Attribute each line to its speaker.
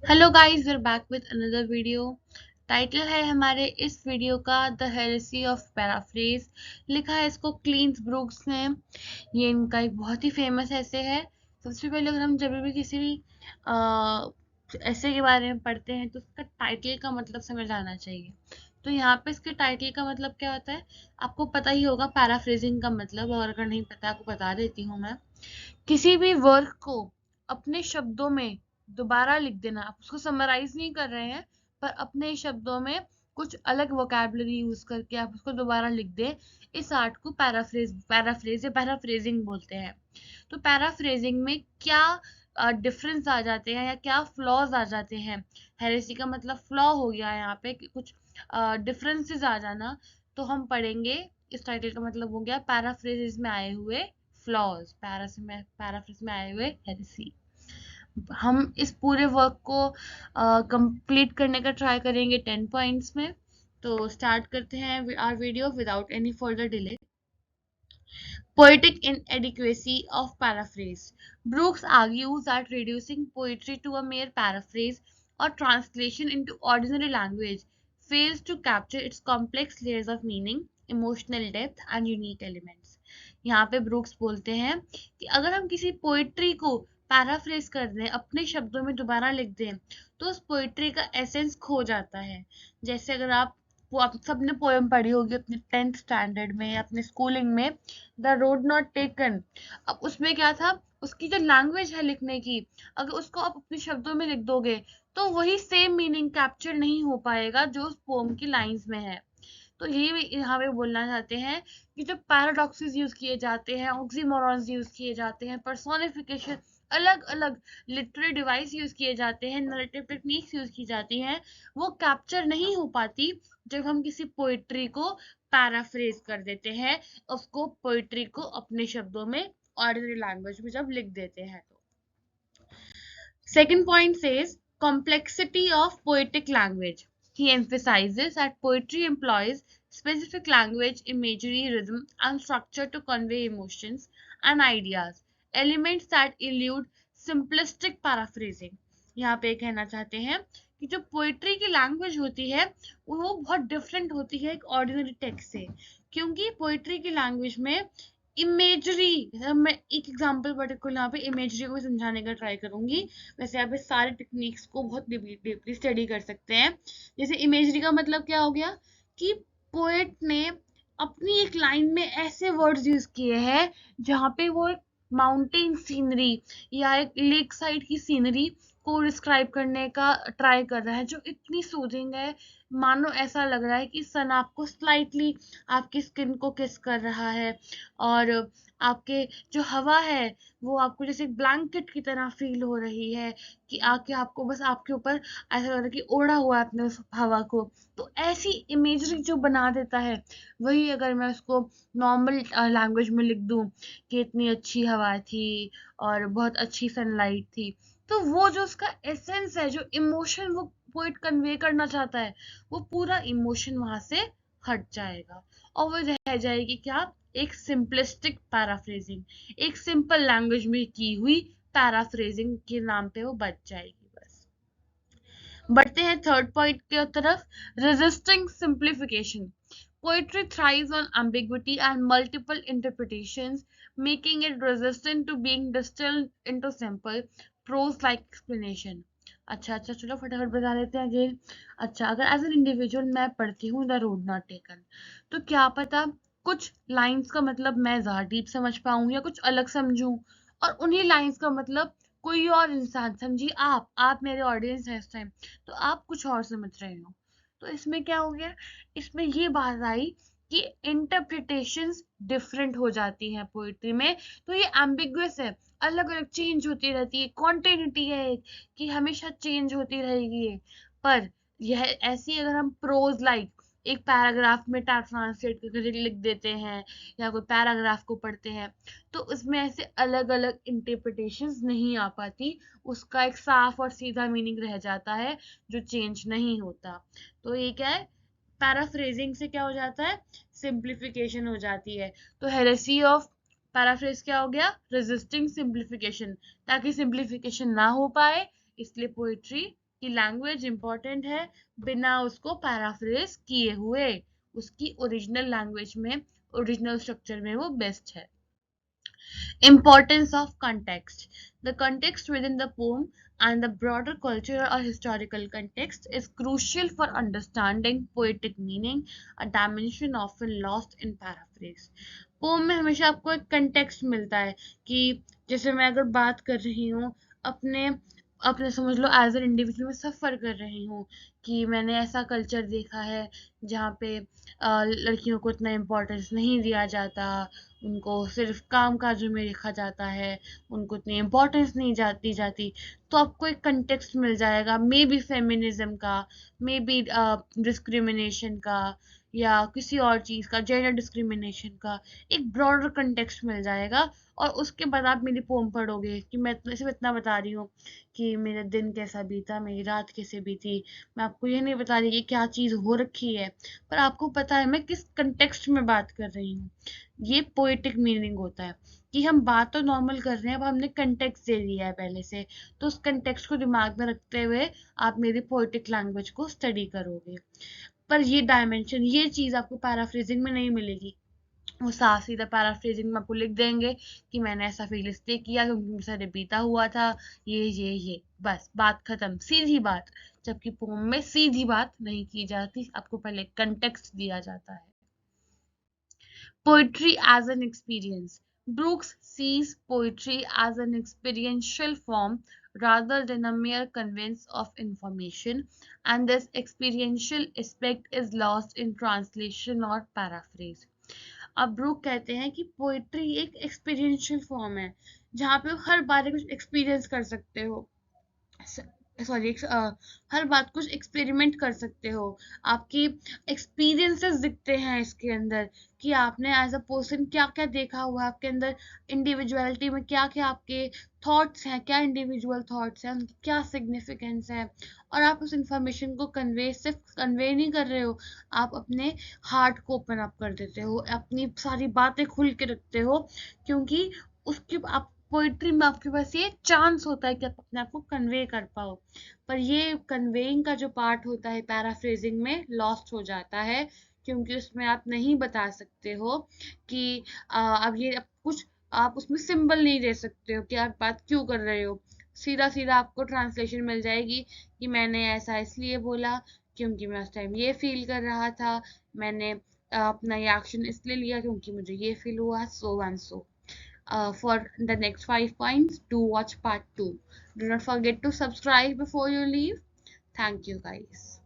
Speaker 1: Hello guys, we are back with another video. Title है हमारे इस वीडियो का द हेरेसी ऑफ पैराफ्रेज। लिखा है इसको क्लींस ब्रूक्स ने। ये इनका एक बहुत ही फेमस ऐसे है। सबसे पहले अगर हम जब भी किसी भी ऐसे के बारे में पढ़ते हैं तो उसका टाइटल का मतलब समझ आना चाहिए। तो यहाँ पे इसके टाइटल का मतलब क्या होता है, आपको पता ही होगा पैराफ्रेजिंग का मतलब, और अगर नहीं पता आपको बता देती हूँ मैं। किसी भी वर्क को अपने शब्दों में दोबारा लिख देना। आप उसको समराइज नहीं कर रहे हैं, पर अपने शब्दों में कुछ अलग वोकैबुलरी यूज करके आप उसको दोबारा लिख दें। इस आर्ट को पैराफ्रेज या पैराफ्रेजिंग बोलते हैं। तो पैराफ्रेजिंग में क्या डिफरेंस आ जाते हैं या क्या फ्लॉज आ जाते हैं। हेरेसी का मतलब फ्लॉ हो गया यहाँ पे कि कुछ डिफरेंसेस आ जाना। तो हम पढ़ेंगे, इस टाइटल का मतलब हो गया पैराफ्रेजेस में आए हुए फ्लॉज, पैराफ्रेज में आए हुए हेरेसी। हम इस पूरे वर्क को कंप्लीट करने का ट्राई करेंगे 10 पॉइंट्स में। तो स्टार्ट करते हैं our video without any further delay. Poetic inadequacy of paraphrase. Brooks argues that reducing poetry to a mere paraphrase or translation into ordinary language fails to capture its complex layers of meaning, emotional depth and unique elements. यहाँ पे Brooks बोलते हैं कि अगर हम किसी poetry को paraphrase कर दें, अपने शब्दों में दोबारा लिख दें, तो उस पोइट्री का एसेंस खो जाता है। जैसे अगर आप सबने पोएम पढ़ी होगी अपने 10th स्टैंडर्ड में या अपने स्कूलिंग में, द रोड नॉट टेकन। अब उसमें क्या था, उसकी जो लैंग्वेज है लिखने की, अगर उसको आप अपने शब्दों में लिख दोगे तो वही सेम मीनिंग कैप्चर नहीं हो पाएगा जो उस पोम की लाइंस में है। तो यही यहाँ पे बोलना चाहते हैं कि जो पैराडॉक्सेस यूज किए जाते हैं, ऑक्सीमोरॉन्स यूज किए जाते हैं, पर्सोनिफिकेशन, अलग अलग लिटरेरी डिवाइस यूज किए जाते हैं, नरेटिव टेक्निक्स यूज की जाती हैं, वो कैप्चर नहीं हो पाती जब हम किसी पोइट्री को पैराफ्रेज कर देते हैं, उसको पोइट्री को अपने शब्दों में ऑर्डिनरी लैंग्वेज में जब लिख देते हैं। तो second point says complexity of poetic language. He emphasizes that poetry employs specific language, imagery, rhythm, and structure to convey emotions and ideas, elements that elude simplistic paraphrasing. यहाँ पे कहना चाहते हैं कि जो पोइट्री की लैंग्वेज होती है वो बहुत डिफरेंट होती है एक ऑर्डिनरी टेक्स्ट से, क्योंकि पोइट्री की लैंग्वेज में इमेजरी, मैं एक एग्जांपल पर्टिकुलर यहाँ पे इमेजरी को समझाने का ट्राई करूंगी। वैसे आप इस सारे टेक्निक्स को बहुत डीपली स्टडी कर सकते हैं। जैसे इमेजरी का मतलब क्या हो गया कि पोएट ने अपनी एक लाइन में ऐसे वर्ड्स यूज किए हैं जहाँ पे वो एक माउंटेन सीनरी या एक लेक साइड की सीनरी को डिस्क्राइब करने का ट्राई कर रहा है, जो इतनी सूदिंग है, मानो ऐसा लग रहा है कि सन आपको स्लाइटली आपकी स्किन को किस कर रहा है, और आपके जो हवा है वो आपको जैसे ब्लैंकेट की तरह फील हो रही है, कि आके आपको बस आपके ऊपर ऐसा लग रहा है कि ओढ़ा हुआ है आपने उस हवा को। तो ऐसी इमेजरी जो बना देता है, वही अगर मैं उसको नॉर्मल लैंग्वेज में लिख दूं कि इतनी अच्छी हवा थी और बहुत अच्छी सनलाइट थी, तो वो जो उसका एसेंस है, जो इमोशन वो पोइट कन्वे करना चाहता है, वो पूरा इमोशन वहां से हट जाएगा और वो रह जाएगी क्या, एक सिंपलिस्टिक पैराफ्रेजिंग, एक सिंपल लैंग्वेज में की हुई पैराफ्रेजिंग के नाम पे वो बच जाएगी बस। बढ़ते हैं थर्ड पॉइंट की तरफ, resisting simplification. Poetry thrives on ambiguity and multiple interpretations, making it resistant to being distilled into simple prose-like explanation. अच्छा चलो फटाफट बता देते हैं अगेन। अच्छा, अगर एज एन इंडिविजुअल मैं पढ़ती हूँ द रोड नॉट टेकन, तो क्या पता कुछ लाइंस का मतलब मैं ज्यादा डीप समझ पाऊँ या कुछ अलग समझूं, और उन्हीं लाइंस का मतलब कोई और इंसान समझी, आप मेरे ऑडियंस है इस टाइम, तो आप कुछ और समझ रहे हो। तो इसमें क्या हो गया, इसमें ये बात आई कि इंटरप्रिटेशंस डिफरेंट हो जाती हैं पोइट्री में। तो ये एम्बिगुअस है, अलग अलग चेंज होती रहती है, कॉन्टिन्यूटी है एक, कि हमेशा चेंज होती रहेगी ये। पर यह ऐसी अगर हम प्रोज लाइक एक पैराग्राफ में ट्रांसलेट करके लिख देते हैं या कोई पैराग्राफ को पढ़ते हैं, तो उसमें ऐसे अलग अलग इंटरप्रिटेशंस नहीं आ पाती, उसका एक साफ और सीधा मीनिंग रह जाता है जो चेंज नहीं होता। तो ये क्या है, पैराफ्रेजिंग से क्या हो जाता है, सिंप्लीफिकेशन हो जाती है। तो हेरेसी ऑफ पैराफ्रेज क्या हो गया, रेजिस्टिंग सिंप्लीफिकेशन, ताकि सिंप्लीफिकेशन ना हो पाए इसलिए पोइट्री कि लैंग्वेज इंपॉर्टेंट है बिना उसको पैराफ्रेज किए हुए, उसकी ओरिजिनल लैंग्वेज में, ओरिजिनल स्ट्रक्चर में वो बेस्ट है। Importance of context. The context within the poem and the broader cultural or historical context is crucial for understanding poetic meaning, a dimension often lost in paraphrase. Poem में हमेशा आपको एक context मिलता है कि जैसे मैं अगर बात कर रही हूँ अपने अपने समझ लो एज एन इंडिविजुअल में सफ़र कर रही हूँ कि मैंने ऐसा कल्चर देखा है जहाँ पे लड़कियों को इतना इम्पोर्टेंस नहीं दिया जाता, उनको सिर्फ काम काज में देखा जाता है, उनको इतनी इम्पोर्टेंस नहीं दी जाती। तो आपको एक कंटेक्स्ट मिल जाएगा, मे बी फेमिनिज्म का, मे बी डिस्क्रिमिनेशन का, या किसी और चीज़ का, जेंडर डिस्क्रिमिनेशन का एक ब्रॉडर कंटेक्स्ट मिल जाएगा। और उसके बाद आप मेरी पोम पढ़ोगे कि मैं सिर्फ इतना बता रही हूँ कि मेरा दिन कैसा बीता, मेरी रात कैसे बीती, मैं आपको ये नहीं बता रही कि क्या चीज़ हो रखी है, पर आपको पता है मैं किस कंटेक्स्ट में बात कर रही हूँ। ये पोएटिक मीनिंग होता है कि हम बात तो नॉर्मल कर रहे हैं, अब हमने कंटेक्स्ट दे दिया है पहले से, तो उस कंटेक्स्ट को दिमाग में रखते हुए आप मेरी पोएटिक लैंग्वेज को स्टडी करोगे। पर ये डायमेंशन, ये चीज़ आपको पैराफ्रेजिंग में नहीं मिलेगी। वो साफ सीधा पैराफ्रेजिंग में आपको लिख देंगे कि मैंने ऐसा फील इसलिए किया क्योंकि मुझे सारे बीता हुआ था, ये बस बात खत्म, सीधी बात। जबकि पोम में सीधी बात नहीं की जाती, आपको पहले कंटेक्स्ट दिया जाता है। Poetry as an experience. Brooks sees poetry as an experiential form rather than a mere conveyance of information, and this experiential aspect is lost in translation or paraphrase. अब ब्रूक कहते हैं कि पोइट्री एक experiential form है जहाँ पे हर बार कुछ experience कर सकते हो, सॉरी हर बात कुछ एक्सपेरिमेंट कर सकते हो, आपकी एक्सपीरियंसेस दिखते हैं इसके अंदर कि आपने एज अ पर्सन क्या क्या देखा हुआ है आपके अंदर, इंडिविजुअलिटी में क्या क्या आपके थॉट्स हैं, क्या इंडिविजुअल थॉट्स हैं, उनकी क्या सिग्निफिकेंस है। और आप उस इंफॉर्मेशन को कन्वे सिर्फ कन्वे नहीं कर रहे हो, आप अपने हार्ट को ओपन अप कर देते हो, अपनी सारी बातें खुल के रखते हो, क्योंकि उसके आप पोइट्री में आपके पास ये चांस होता है कि आप अपने आप को कन्वे कर पाओ। पर ये कन्वेइंग का जो पार्ट होता है पैराफ्रेजिंग में लॉस्ट हो जाता है, क्योंकि उसमें आप नहीं बता सकते हो कि अब ये अब कुछ आप उसमें सिंबल नहीं दे सकते हो कि आप बात क्यों कर रहे हो। सीधा सीधा आपको ट्रांसलेशन मिल जाएगी कि मैंने ऐसा इसलिए बोला क्योंकि मैं उस टाइम ये फील कर रहा था, मैंने अपना ये एक्शन इसलिए लिया क्योंकि मुझे ये फील हुआ, so and so. For the next 5 points, do watch part 2. Do not forget to subscribe before you leave. Thank you, guys.